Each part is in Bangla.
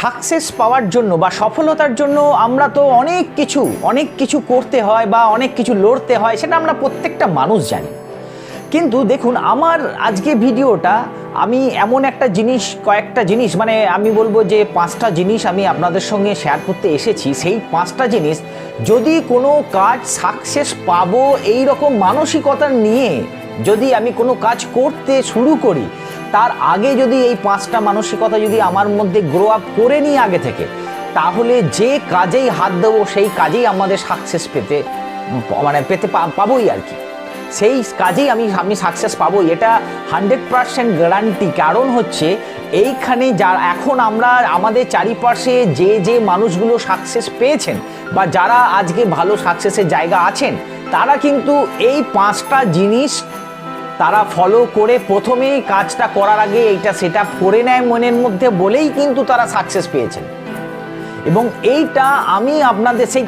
সাকসেস পাওয়ার জন্য বা সফলতার জন্য আমরা তো অনেক কিছু করতে হয় বা অনেক কিছু লড়তে হয়, সেটা আমরা প্রত্যেকটা মানুষ জানি। কিন্তু দেখুন, আমার আজকে ভিডিওটা আমি এমন একটা কয়েকটা জিনিস মানে আমি বলবো যে 5টা জিনিস আমি আপনাদের সঙ্গে শেয়ার করতে এসেছি। সেই 5টা জিনিস, যদি কোনো কাজ সাকসেস পাবো এই রকম মানসিকতা নিয়ে যদি আমি কোনো কাজ করতে শুরু করি, তার আগে যদি এই 5টা মানসিকতা যদি আমার মধ্যে গ্রো আপ করে নিই আগে থেকে, তাহলে যে কাজেই হাত দেবো সেই কাজেই আমাদের সাকসেস পাবোই আর কি। সেই কাজেই আমি সাকসেস পাবোই, এটা 100% গ্যারান্টি। কারণ হচ্ছে এইখানে এখন আমরা আমাদের চারিপাশে যে মানুষগুলো সাকসেস পেয়েছেন বা যারা আজকে ভালো সাকসেসের জায়গা আছেন, তারা কিন্তু এই 5টা জিনিস তারা ফলো করে প্রথমেই কাজটা করার আগে এইটা সেট আপ করে নেয় মনের মধ্যে, বলেই কিন্তু তারা সাকসেস পেয়েছেন। এবং এইটা আমি আপনাদের সেই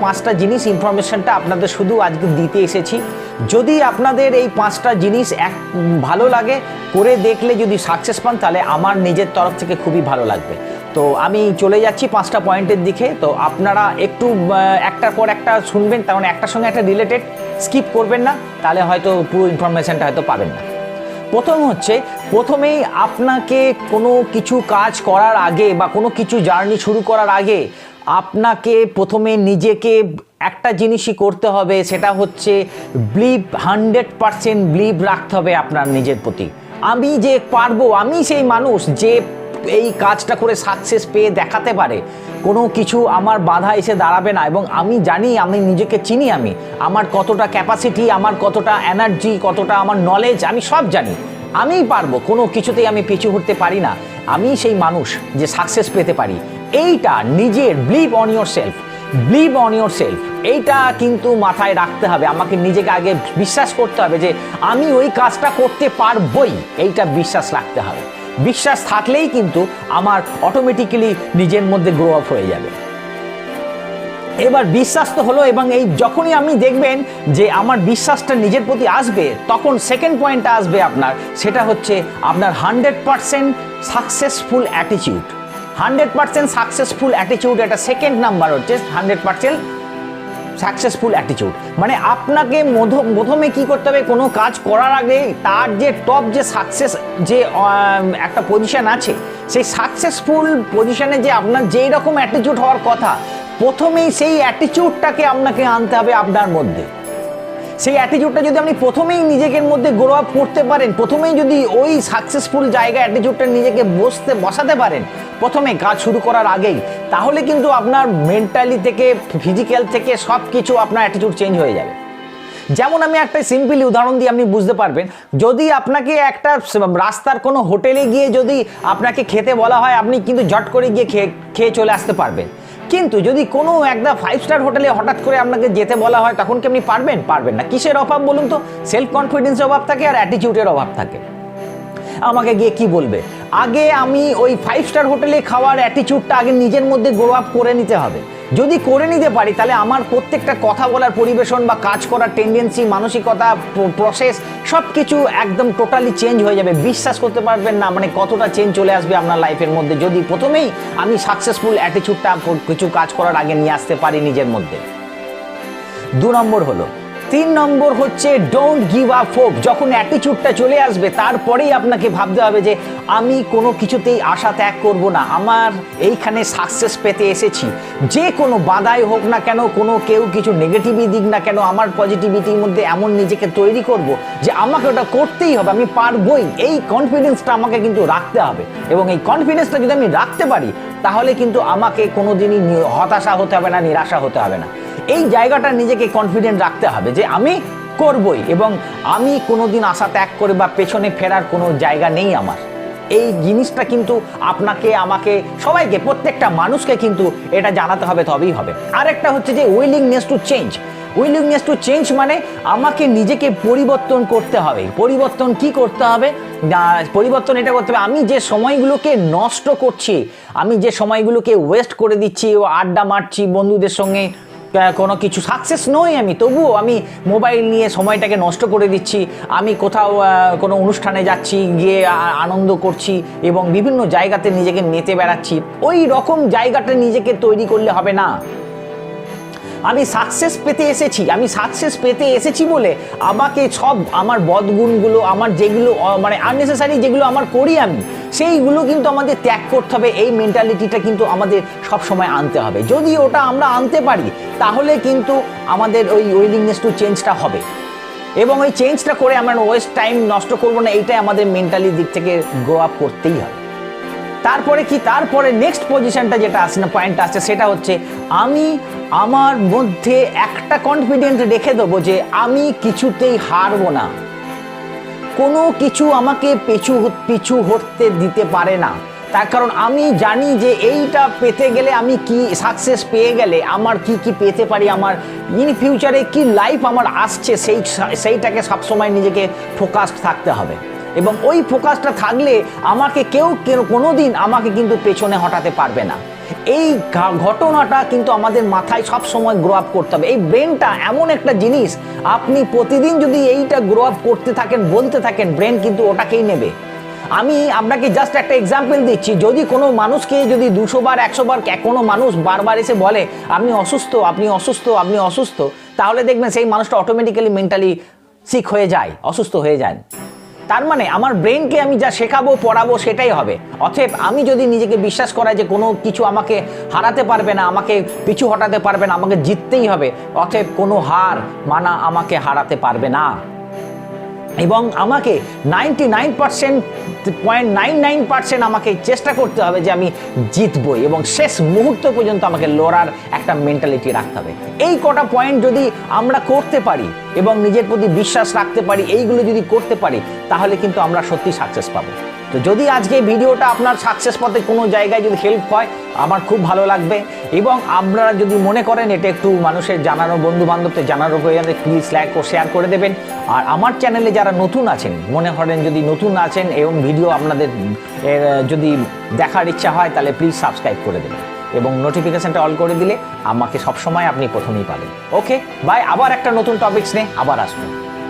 5টা জিনিস ইনফরমেশনটা আপনাদের শুধু আজকে দিতে এসেছি। যদি আপনাদের এই 5টা জিনিস ভালো লাগে, করে দেখলে যদি সাকসেস পান, তাহলে আমার নিজের তরফ থেকে খুবই ভালো লাগবে। তো আমি চলে যাচ্ছি 5টা পয়েন্টের দিকে। তো আপনারা একটু একটার পর একটা শুনবেন, তার মানে একটার সঙ্গে একটা রিলেটেড, স্কিপ করবেন না, তাহলে হয়তো পুরো ইনফরমেশনটা হয়তো পাবেন না। প্রথমেই আপনাকে কোনো কিছু কাজ করার আগে বা কোনো কিছু জার্নি শুরু করার আগে আপনাকে প্রথমে নিজেকে একটা জিনিসই করতে হবে, সেটা হচ্ছে 100% বিলিভ রাখতে হবে আপনার নিজের প্রতি। আমি যে পারবো, আমি সেই মানুষ যে এই কাজটা করে সাকসেস পেয়ে দেখাতে পারে, কোনো কিছু আমার বাধা এসে দাঁড়াবে না। এবং আমি জানি, আমি নিজেকে চিনি, আমার কতটা ক্যাপাসিটি, আমার কতটা এনার্জি, কতটা আমার নলেজ, আমি সব জানি। আমিই পারবো, কোনো কিছুতেই আমি পিছু হতে পারি না। আমি সেই মানুষ যে সাকসেস পেতে পারি। এইটা নিজের বিলিভ অন ইয়োর সেলফ, এইটা কিন্তু মাথায় রাখতে হবে। আমাকে নিজেকে আগে বিশ্বাস করতে হবে যে আমি ওই কাজটা করতে পারবই, এইটা বিশ্বাস রাখতে হবে। বিশ্বাস থাকলেই কিন্তু আমার অটোমেটিক্যালি নিজের মধ্যে গ্রো আপ হয়ে যাবে। এবার বিশ্বাস তো হলো, এবং এই যখনই আমি দেখবেন যে আমার বিশ্বাসটা নিজের প্রতি আসবে, তখন সেকেন্ড পয়েন্টটা আসবে আপনার, সেটা হচ্ছে আপনার 100% সাকসেসফুল অ্যাটিটিউড। 100% সাকসেসফুল অ্যাটিটিউড, এটা সেকেন্ড নাম্বার হচ্ছে 100% সাকসেসফুল অ্যাটিটিউড। মানে আপনাকে প্রথমে কি করতে হবে, কোনো কাজ করার আগে তার যে টপ যে সাকসেস যে একটা পজিশন আছে, সেই সাকসেসফুল পজিশনে যে আপনার যেই রকম অ্যাটিটিউড হওয়ার কথা, প্রথমেই সেই অ্যাটিটিউডটাকে আপনাকে আনতে হবে আপনার মধ্যে। সেই অ্যাটিটিউডটা যদি আপনি প্রথমেই নিজের মধ্যে গ্রো আপ করতে পারেন, প্রথমেই যদি ওই সাকসেসফুল জায়গা অ্যাটিটিউডটা নিজেকে বসাতে পারেন প্রথমে কাজ শুরু করার আগেই, তাহলে কিন্তু আপনার মেন্টালি থেকে, ফিজিক্যাল থেকে সব কিছু আপনার অ্যাটিটিউড চেঞ্জ হয়ে যাবে। যেমন আমি একটা সিম্পলি উদাহরণ দিয়ে আপনি বুঝতে পারবেন। যদি আপনাকে একটা রাস্তার কোনো হোটেলে গিয়ে যদি আপনাকে খেতে বলা হয়, আপনি কিন্তু ঝট করে গিয়ে খেয়ে চলে আসতে পারবেন। কিন্তু যদি কোনো একটা 5 স্টার হোটেলে হঠাৎ করে আপনাকে যেতে বলা হয়, তখন কি আপনি পারবেন না? কিসের অভাব বলুন তো? সেলফ কনফিডেন্সের অভাব থাকে আর অ্যাটিটিউডের অভাব থাকে। আমাকে গিয়ে কি বলবে? আগে আমি ওই 5 স্টার হোটেলে খাওয়ার অ্যাটিটিউডটা আগে নিজের মধ্যে গ্রো আপ করে নিতে হবে। যদি করে নিতে পারি, তাহলে আমার প্রত্যেকটা কথা বলার পরিবেশন বা কাজ করার টেন্ডেন্সি, মানসিকতা, প্রসেস সব কিছু একদম টোটালি চেঞ্জ হয়ে যাবে। বিশ্বাস করতে পারবেন না মানে কতটা চেঞ্জ চলে আসবে আপনার লাইফের মধ্যে, যদি প্রথমেই আমি সাকসেসফুল অ্যাটিটিউডটা কিছু কাজ করার আগে নিয়ে আসতে পারি নিজের মধ্যে। 2 নম্বর হলো। 3 নম্বর হচ্ছে ডোন্ট গিভ আপ হোপ। যখন অ্যাটিটিউডটা চলে আসবে, তারপরেই আপনাকে ভাবতে হবে যে আমি কোনো কিছুতেই আশা ত্যাগ করব না। আমার এইখানে সাকসেস পেতে এসেছি, যে কোনো বাধাই হোক না কেন, কেউ কিছু নেগেটিভই দিক না কেন, আমার পজিটিভিটির মধ্যে এমন নিজেকে তৈরি করব যে আমাকে ওটা করতেই হবে, আমি পারবই। এই কনফিডেন্সটা আমাকে কিন্তু রাখতে হবে, এবং এই কনফিডেন্সটা যদি আমি রাখতে পারি, তাহলে কিন্তু আমাকে কোনোদিনই হতাশা হতে হবে না, নিরাশা হতে হবে না। এই জায়গাটা নিজেকে কনফিডেন্ট রাখতে হবে যে আমি করবই, এবং আমি কোনোদিন আশা ত্যাগ করে বা পেছনে ফেরার কোনো জায়গা নেই আমার। এই জিনিসটা কিন্তু আপনাকে, আমাকে, সবাইকে, প্রত্যেকটা মানুষকে কিন্তু এটা জানাতে হবে, তবেই হবে। আরেকটা হচ্ছে যে উইলিংনেস টু চেঞ্জ মানে আমাকে নিজেকে পরিবর্তন করতে হবে। পরিবর্তন কি করতে হবে? পরিবর্তন এটা করতে হবে, আমি যে সময়গুলোকে নষ্ট করছি, আমি যে সময়গুলোকে ওয়েস্ট করে দিচ্ছি, ও আড্ডা মারছি বন্ধুদের সঙ্গে, কোনো কিছু সাকসেস নই আমি, তবুও আমি মোবাইল নিয়ে সময়টাকে নষ্ট করে দিচ্ছি, আমি কোথাও কোনো অনুষ্ঠানে যাচ্ছি, গিয়ে আনন্দ করছি এবং বিভিন্ন জায়গাতে নিজেকে মেতে বেড়াচ্ছি, ওই রকম জায়গাটা নিজেকে তৈরি করলে হবে না। আমি সাকসেস পেতে এসেছি বলে আমাকে সব আমার বদগুণগুলো, আমার যেগুলো মানে আননেসেসারি যেগুলো আমার করি আমি, সেইগুলো কিন্তু আমাদের ত্যাগ করতে হবে। এই মেন্টালিটিটা কিন্তু আমাদের সব সময় আনতে হবে। যদি ওটা আমরা আনতে পারি তাহলে কিন্তু আমাদের ওই উইলিংনেস টু চেঞ্জটা হবে এবং ওই চেঞ্জটা করে আমরা ওয়েস্ট টাইম নষ্ট করবো না। এইটাই আমাদের মেন্টালি দিক থেকে গ্রো আপ করতেই হবে। তারপরে নেক্সট পজিশনটা যেটা আসে না, পয়েন্টটা আসছে, সেটা হচ্ছে আমি আমার মধ্যে একটা কনফিডেন্স রেখে দেবো যে আমি কিছুতেই হারবো না, কোনো কিছু আমাকে পিছু হটতে দিতে পারে না। তার কারণ আমি জানি যে এইটা পেতে গেলে, আমি কি সাকসেস পেয়ে গেলে আমার কি পেতে পারি, আমার ইন ফিউচারে কি লাইফ আমার আসছে, সেইটাকে সবসময় নিজেকে ফোকাসড থাকতে হবে এবং ওই ফোকাসটা থাকলে আমাকে কেউ কোনো দিন আমাকে কিন্তু পেছনে হটাতে পারবে না। এই ঘটনাটা কিন্তু আমাদের মাথায় সব সময় গ্রো আপ করতে হবে। এই ব্রেনটা এমন একটা জিনিস, আপনি প্রতিদিন যদি এইটা গ্রো আপ করতে থাকেন, বলতে থাকেন, ব্রেন কিন্তু ওটাকেই নেবে। আমি আপনাকে জাস্ট একটা এক্সাম্পল দিচ্ছি। যদি কোনো মানুষকে যদি 200 বার 100 বার কোনো মানুষ বারবার এসে বলে আপনি অসুস্থ, আপনি অসুস্থ, আপনি অসুস্থ, তাহলে দেখবেন সেই মানুষটা অটোমেটিক্যালি মেন্টালি সিক হয়ে যায়, অসুস্থ হয়ে যায়। তার মানে আমার ব্রেনকে আমি যা শেখাবো, পড়াবো, সেটাই হবে। অতএব আমি যদি নিজেকে বিশ্বাস করাই যে কোনো কিছু আমাকে হারাতে পারবে না, আমাকে পিছু হটাতে পারবে না, আমাকে জিততেই হবে, অতএব কোনো হার মানা আমাকে হারাতে পারবে না এবং আমাকে 99.99% আমাকে চেষ্টা করতে হবে যে আমি জিতবই এবং শেষ মুহূর্ত পর্যন্ত আমাকে লড়ার একটা মেন্টালিটি রাখতে হবে। এই কটা পয়েন্ট যদি আমরা করতে পারি এবং নিজের প্রতি বিশ্বাস রাখতে পারি, এইগুলো যদি করতে পারি, তাহলে কিন্তু আমরা সত্যি সাকসেস পাবো। তো যদি আজকে এই ভিডিওটা আপনার সাকসেস পথে কোনো জায়গায় যদি হেল্প হয়, আমার খুব ভালো লাগবে এবং আপনারা যদি মনে করেন এটা একটু মানুষের জানানো, বন্ধু বান্ধবদের জানানো প্রয়োজনে, প্লিজ লাইক ও শেয়ার করে দেবেন। আর আমার চ্যানেলে যারা নতুন আছেন, মনে করেন যদি নতুন আছেন এবং ভিডিও আপনাদের যদি দেখার ইচ্ছা হয়, তাহলে প্লিজ সাবস্ক্রাইব করে দেবেন এবং নোটিফিকেশনটা অল করে দিলে আমাকে সবসময় আপনি প্রথমেই পাবেন। ওকে, বাই। আবার একটা নতুন টপিকস নিয়ে আবার আসবো।